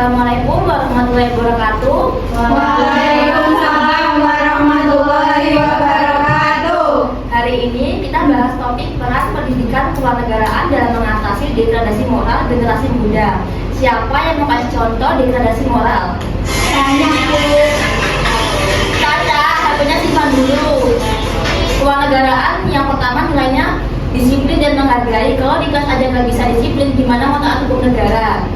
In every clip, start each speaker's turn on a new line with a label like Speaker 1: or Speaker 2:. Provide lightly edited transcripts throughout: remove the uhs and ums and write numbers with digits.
Speaker 1: Assalamualaikum warahmatullahi wabarakatuh.
Speaker 2: Waalaikumsalam warahmatullahi wabarakatuh.
Speaker 1: Hari ini kita bahas topik peran pendidikan kewarganegaraan dalam mengatasi degradasi moral generasi muda. Siapa yang mau kasih contoh degradasi moral? Tanda, satunya simpan dulu. Kewarganegaraan yang pertama nilainya disiplin dan menghargai. Kalau di kelas aja nggak bisa disiplin, gimana mau taat hukum negara?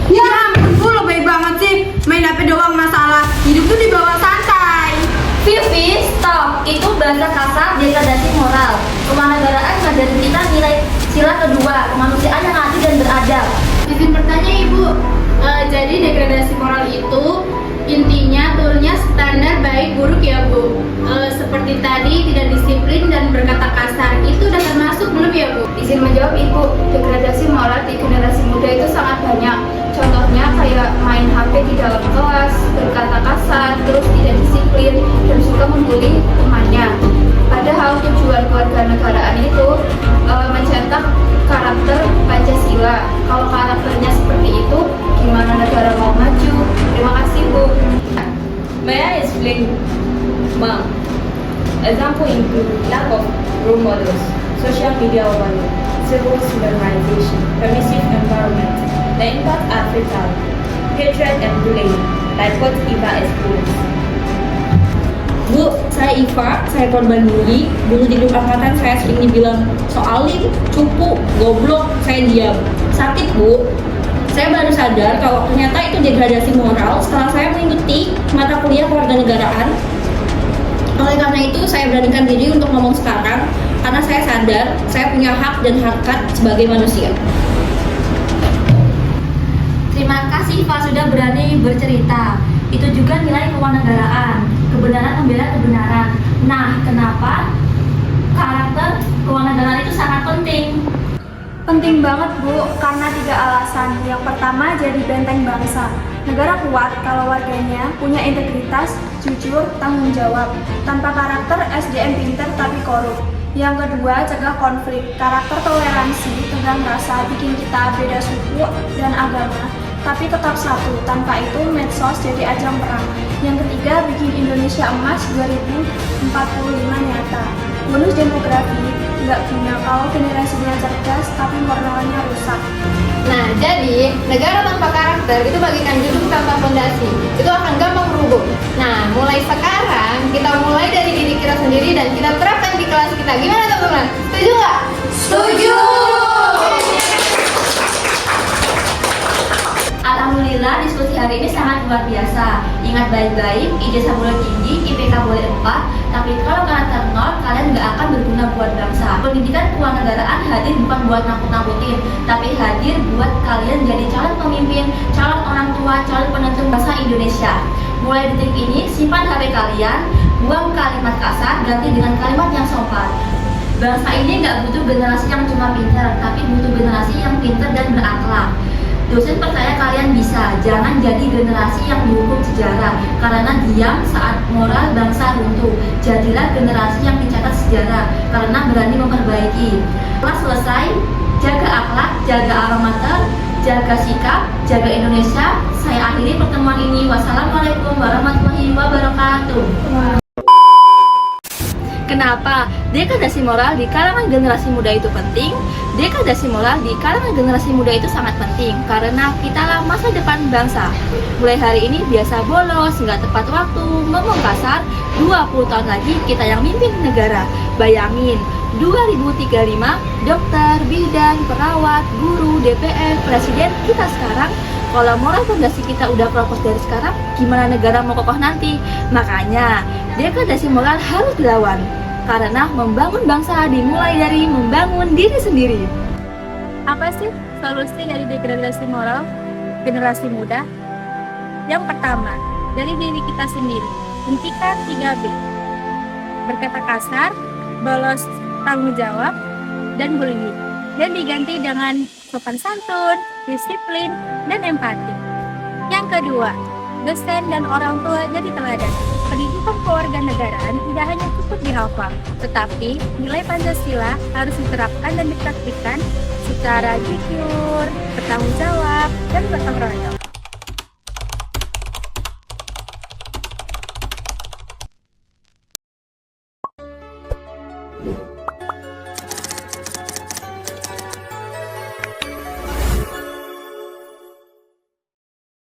Speaker 2: Ya ampun, gue lebay banget sih. Main HP doang masalah. Hidup tuh dibawa santai.
Speaker 1: Vivi, stop. Itu bahasa kasar, degradasi moral. Kewarganegaraan ngajarin kita nilai sila kedua, kemanusiaan yang adil dan beradab.
Speaker 3: Izin bertanya Ibu, jadi degradasi moral itu intinya turunnya standar baik buruk ya Bu? Seperti tadi tidak disiplin dan berkata kasar, itu udah termasuk belum ya Bu?
Speaker 4: Izin menjawab Ibu, degradasi moral di generasi muda itu sangat banyak. Contohnya kayak main HP di dalam kelas, berkata kasar, terus tidak disiplin, dan suka membuli temannya. Padahal tujuan kewarganegaraan itu mencetak karakter Pancasila. Kalau karakternya seperti itu, gimana negara mau maju? Terima kasih Bu.
Speaker 5: May I explain, Ma'am? Example include lack of role models, social media overload, civil civilization, permissive environment. The impact are fatal, hatred and bullying, like what Eva experienced.
Speaker 6: Bu, saya Iva, saya korban bully. Dulu di grup angkatan saya sering dibilang soalin, cupu, goblok, saya diam. Sakit Bu. Saya baru sadar kalau ternyata itu degradasi moral setelah saya mengikuti mata kuliah kewarganegaraan. Oleh karena itu, saya beranikan diri untuk ngomong sekarang karena saya sadar saya punya hak dan harkat sebagai manusia.
Speaker 1: Terima kasih Pak sudah berani bercerita. Itu juga nilai kewarganegaraan, kebenaran membela kebenaran. Nah, kenapa karakter kewarganegaraan itu sangat penting?
Speaker 7: Penting banget Bu, karena 3 alasan. Yang pertama, jadi benteng bangsa. Negara kuat kalau warganya punya integritas, jujur, tanggung jawab. Tanpa karakter, SDM pinter tapi korup. Yang kedua, cegah konflik. Karakter toleransi, tegang rasa, bikin kita beda suku dan agama, tapi tetap satu. Tanpa itu, medsos jadi ajang perang. Yang ketiga, bikin Indonesia emas 2045 nyata. Bonus demografi, nggak guna kalau generasinya cerdas tapi moralnya rusak.
Speaker 3: Nah, jadi negara tanpa karakter itu bagikan gedung tanpa fondasi. Itu akan gampang rubuh. Nah, mulai sekarang kita mulai dari diri kita sendiri dan kita terapkan di kelas kita. Gimana teman-teman? Setuju nggak? Setuju!
Speaker 1: Alhamdulillah diskusi hari ini sangat luar biasa. Ingat baik-baik, ijazah boleh tinggi, IPK boleh 4, tapi kalau karakter 0, kalian nggak akan berguna buat bangsa. Pendidikan kewarganegaraan hadir bukan buat nakut-nakutin, tapi hadir buat kalian jadi calon pemimpin, calon orang tua, calon penentu bangsa Indonesia. Mulai detik ini, simpan HP kalian, buang kalimat kasar, ganti dengan kalimat yang sopan. Bangsa ini nggak butuh generasi yang cuma pintar, tapi butuh generasi yang pintar dan berakhlak. Dosen percaya kalian bisa, jangan jadi generasi yang dihukum sejarah karena diam saat moral bangsa runtuh. Jadilah generasi yang dicatat sejarah karena berani memperbaiki. Kelas selesai, jaga akhlak, jaga alma mater, jaga sikap, jaga Indonesia. Saya akhiri pertemuan ini. Wassalamualaikum warahmatullahi wabarakatuh. Kenapa degradasi moral di kalangan generasi muda itu penting? Degradasi moral di kalangan generasi muda itu sangat penting karena kitalah masa depan bangsa. Mulai hari ini biasa bolos, nggak tepat waktu, ngomong kasar, 20 tahun lagi kita yang mimpin negara. Bayangin, 2035, dokter, bidan, perawat, guru, DPR, presiden kita sekarang. Kalau moral fondasi kita udah keropos dari sekarang, gimana negara mau kokoh nanti? Makanya, degradasi moral harus dilawan. Karena membangun bangsa dimulai dari membangun diri sendiri.
Speaker 7: Apa sih solusi dari degradasi moral generasi muda? Yang pertama, dari diri kita sendiri. Hentikan 3B. Berkata kasar, bolos tanggung jawab, dan bullying. Dan diganti dengan sopan santun, disiplin, dan empati. Yang kedua, dosen dan orang tua jadi teladan. Pendidikan kewarganegaraan tidak hanya cukup dihafal, tetapi nilai Pancasila harus diterapkan dan dipraktikkan secara jujur, bertanggung jawab, dan gotong